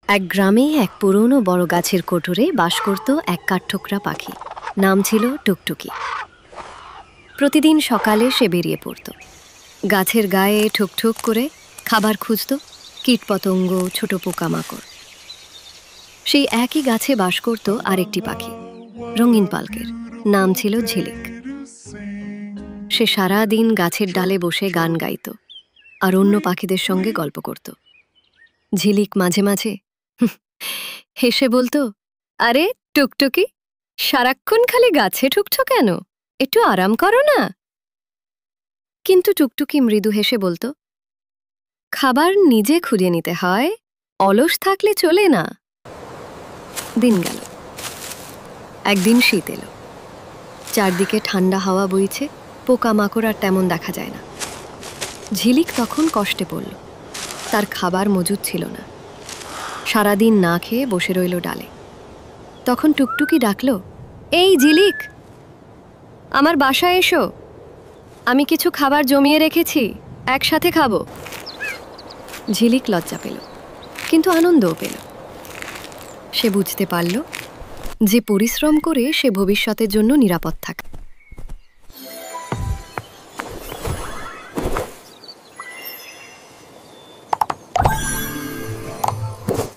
এক গ্রামে এক পুরনো বড় গাছের কোটরে বাস করত এক কাঠঠোকরা পাখি। নাম ছিল টুকটুকি। প্রতিদিন সকালে সে বেরিয়ে পড়ত, গাছের গায়ে ঠুকঠুক করে খাবার খুঁজত, কীটপতঙ্গ, ছোট পোকামাকড়। সেই একই গাছে বাস করত আরেকটি পাখি, রঙিন পালকের, নাম ছিল ঝিলিক। সে সারা দিন গাছের ডালে বসে গান গাইত আর অন্য পাখিদের সঙ্গে গল্প করত। ঝিলিক মাঝে মাঝে হেসে বলতো, আরে টুকটুকি, সারাক্ষণ খালি গাছে ঠুকছো কেন? একটু আরাম করো না। কিন্তু টুকটুকি মৃদু হেসে বলতো, খাবার নিজে খুঁজে নিতে হয়, অলস থাকলে চলে না। দিন গেল। একদিন শীত এলো, চারদিকে ঠান্ডা হাওয়া বইছে, পোকামাকড় আর তেমন দেখা যায় না। ঝিলিক তখন কষ্টে পড়ল, তার খাবার মজুদ ছিল না। সারাদিন না খেয়ে বসে রইল ডালে। তখন টুকটুকি ডাকল, এই ঝিলিক, আমার বাসায় এসো, আমি কিছু খাবার জমিয়ে রেখেছি, একসাথে খাবো। ঝিলিক লজ্জা পেল, কিন্তু আনন্দও পেল। সে বুঝতে পারল যে পরিশ্রম করে সে ভবিষ্যতের জন্য নিরাপদ থাকে।